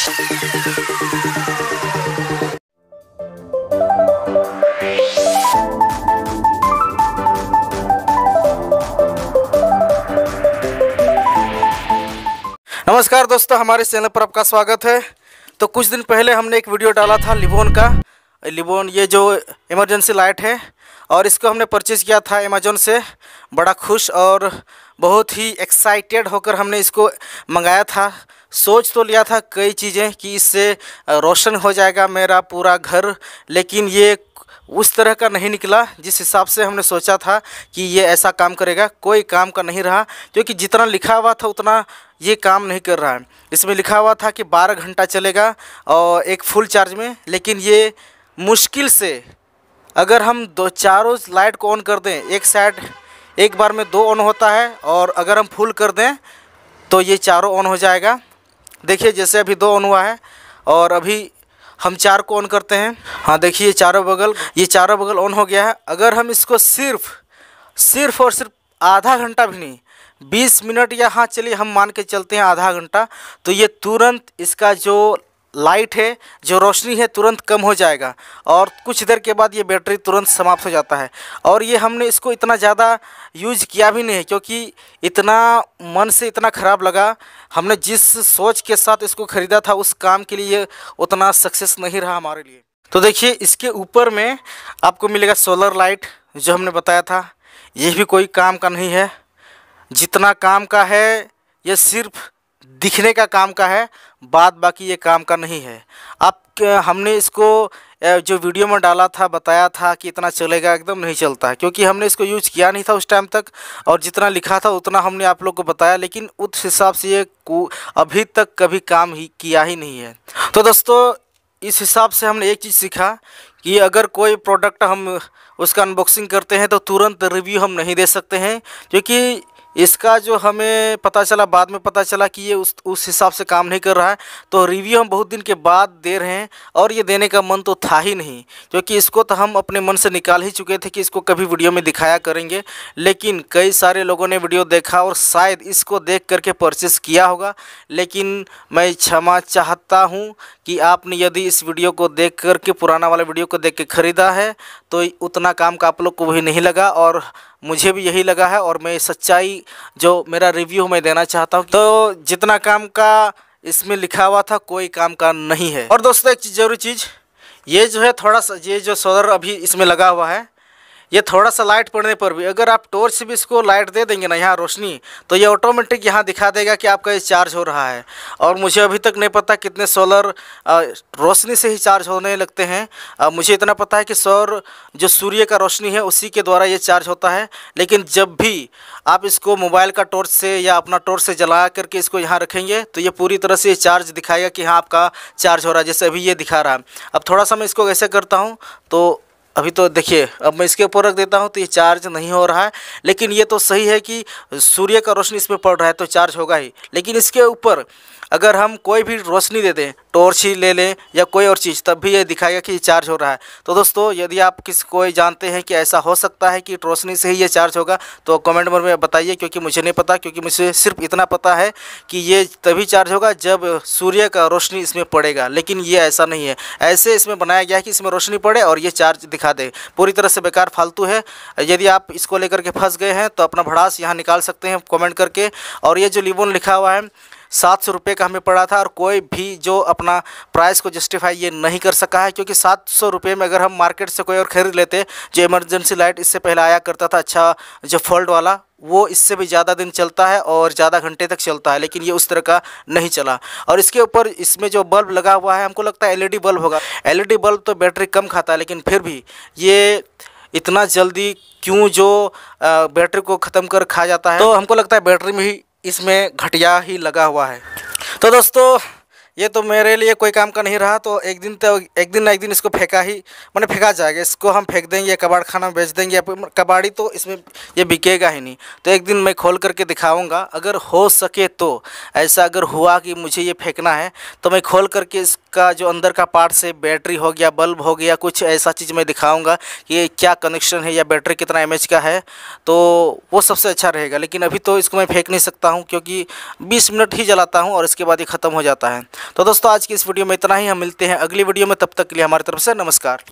नमस्कार दोस्तों, हमारे चैनल पर आपका स्वागत है। तो कुछ दिन पहले हमने एक वीडियो डाला था लिवोन का। लिवोन ये जो इमरजेंसी लाइट है और इसको हमने परचेज़ किया था अमेज़न से। बड़ा खुश और बहुत ही एक्साइटेड होकर हमने इसको मंगाया था। सोच तो लिया था कई चीज़ें कि इससे रोशन हो जाएगा मेरा पूरा घर, लेकिन ये उस तरह का नहीं निकला जिस हिसाब से हमने सोचा था कि ये ऐसा काम करेगा। कोई काम का नहीं रहा, क्योंकि जितना लिखा हुआ था उतना ये काम नहीं कर रहा है। इसमें लिखा हुआ था कि 12 घंटा चलेगा और एक फुल चार्ज में, लेकिन ये मुश्किल से अगर हम चारों लाइट को ऑन कर दें, एक साइड एक बार में 2 ऑन होता है और अगर हम फुल कर दें तो ये चारों ऑन हो जाएगा। देखिए जैसे अभी 2 ऑन हुआ है और अभी हम 4 को ऑन करते हैं। हाँ देखिए ये चारों बगल ऑन हो गया है। अगर हम इसको सिर्फ और सिर्फ आधा घंटा भी नहीं, 20 मिनट या हाँ चलिए हम मान के चलते हैं आधा घंटा, तो ये तुरंत इसका जो लाइट है, जो रोशनी है, तुरंत कम हो जाएगा और कुछ देर के बाद ये बैटरी तुरंत समाप्त हो जाता है। और ये हमने इसको इतना ज़्यादा यूज किया भी नहीं, क्योंकि इतना मन से इतना ख़राब लगा। हमने जिस सोच के साथ इसको ख़रीदा था उस काम के लिए उतना सक्सेस नहीं रहा हमारे लिए। तो देखिए इसके ऊपर में आपको मिलेगा सोलर लाइट, जो हमने बताया था। ये भी कोई काम का नहीं है। जितना काम का है ये सिर्फ दिखने का काम का है, बाद बाकी ये काम का नहीं है। हमने इसको जो वीडियो में डाला था, बताया था कि इतना चलेगा, एकदम नहीं चलता है, क्योंकि हमने इसको यूज़ किया नहीं था उस टाइम तक और जितना लिखा था उतना हमने आप लोग को बताया, लेकिन उस हिसाब से ये अभी तक कभी काम ही किया ही नहीं है। तो दोस्तों इस हिसाब से हमने एक चीज़ सीखा कि अगर कोई प्रोडक्ट हम उसका अनबॉक्सिंग करते हैं तो तुरंत रिव्यू हम नहीं दे सकते हैं, क्योंकि इसका जो हमें पता चला, बाद में पता चला कि ये उस हिसाब से काम नहीं कर रहा है। तो रिव्यू हम बहुत दिन के बाद दे रहे हैं और ये देने का मन तो था ही नहीं, क्योंकि इसको तो हम अपने मन से निकाल ही चुके थे कि इसको कभी वीडियो में दिखाया करेंगे। लेकिन कई सारे लोगों ने वीडियो देखा और शायद इसको देख करके परचेस किया होगा, लेकिन मैं क्षमा चाहता हूँ कि आपने यदि इस वीडियो को देख करके, पुराना वाला वीडियो को देख के ख़रीदा है, तो उतना काम का आप लोग को भी नहीं लगा और मुझे भी यही लगा है। और मैं सच्चाई जो मेरा रिव्यू मैं देना चाहता हूँ। तो जितना काम का इसमें लिखा हुआ था कोई काम का नहीं है। और दोस्तों एक ज़रूरी चीज़, ये जो है थोड़ा सा, ये जो सोलर अभी इसमें लगा हुआ है, ये थोड़ा सा लाइट पड़ने पर भी, अगर आप टॉर्च से भी इसको लाइट दे देंगे ना यहाँ रोशनी, तो ये ऑटोमेटिक यहाँ दिखा देगा कि आपका ये चार्ज हो रहा है। और मुझे अभी तक नहीं पता कितने सोलर रोशनी से ही चार्ज होने लगते हैं। मुझे इतना पता है कि सौर जो सूर्य का रोशनी है उसी के द्वारा ये चार्ज होता है। लेकिन जब भी आप इसको मोबाइल का टॉर्च से या अपना टॉर्च से जला करके इसको यहाँ रखेंगे तो ये पूरी तरह से चार्ज दिखाएगा कि हाँ आपका चार्ज हो रहा है, जैसे अभी ये दिखा रहा है। अब थोड़ा सा मैं इसको ऐसे करता हूँ तो अभी तो देखिए, अब मैं इसके ऊपर रख देता हूँ तो ये चार्ज नहीं हो रहा है। लेकिन ये तो सही है कि सूर्य का रोशनी इसमें पड़ रहा है तो चार्ज होगा ही। लेकिन इसके ऊपर अगर हम कोई भी रोशनी दे दें, टॉर्च ही ले लें या कोई और चीज़, तब भी ये दिखाएगा कि ये चार्ज हो रहा है। तो दोस्तों यदि आप कोई जानते हैं कि ऐसा हो सकता है कि रोशनी से ही ये चार्ज होगा तो कमेंट में बताइए, क्योंकि मुझे नहीं पता। क्योंकि मुझे सिर्फ इतना पता है कि ये तभी चार्ज होगा जब सूर्य का रोशनी इसमें पड़ेगा। लेकिन ये ऐसा नहीं है, ऐसे इसमें बनाया गया है कि इसमें रोशनी पड़े और ये चार्ज दिखा दे। पूरी तरह से बेकार, फालतू है। यदि आप इसको लेकर के फंस गए हैं तो अपना भड़ास यहाँ निकाल सकते हैं कमेंट करके। और ये जो लिवोन लिखा हुआ है 700 रुपये का हमें पड़ा था और कोई भी जो अपना प्राइस को जस्टिफाई ये नहीं कर सका है, क्योंकि 700 रुपये में अगर हम मार्केट से कोई और ख़रीद लेते, जो इमरजेंसी लाइट इससे पहले आया करता था, अच्छा जो फोल्ड वाला, वो इससे भी ज़्यादा दिन चलता है और ज़्यादा घंटे तक चलता है। लेकिन ये उस तरह का नहीं चला। और इसके ऊपर इसमें जो बल्ब लगा हुआ है, हमको लगता है एलईडी बल्ब होगा। एलईडी बल्ब तो बैटरी कम खाता है, लेकिन फिर भी ये इतना जल्दी क्यों जो बैटरी को ख़त्म कर खा जाता है। तो हमको लगता है बैटरी में ही इसमें घटिया ही लगा हुआ है। तो दोस्तों ये तो मेरे लिए कोई काम का नहीं रहा। तो एक दिन ना एक दिन इसको फेंका जाएगा। इसको हम फेंक देंगे, कबाड़ खाना में बेच देंगे। कबाड़ी तो इसमें ये बिकेगा ही नहीं। तो एक दिन मैं खोल करके दिखाऊंगा, अगर हो सके तो। ऐसा अगर हुआ कि मुझे ये फेंकना है तो मैं खोल करके इसका जो अंदर का पार्ट से बैटरी हो गया, बल्ब हो गया, कुछ ऐसा चीज़ मैं दिखाऊंगा कि क्या कनेक्शन है या बैटरी कितना एमएच का है, तो वो सबसे अच्छा रहेगा। लेकिन अभी तो इसको मैं फेंक नहीं सकता हूँ, क्योंकि 20 मिनट ही जलाता हूँ और इसके बाद ये ख़त्म हो जाता है। तो दोस्तों आज की इस वीडियो में इतना ही, हम मिलते हैं अगली वीडियो में, तब तक के लिए हमारी तरफ से नमस्कार।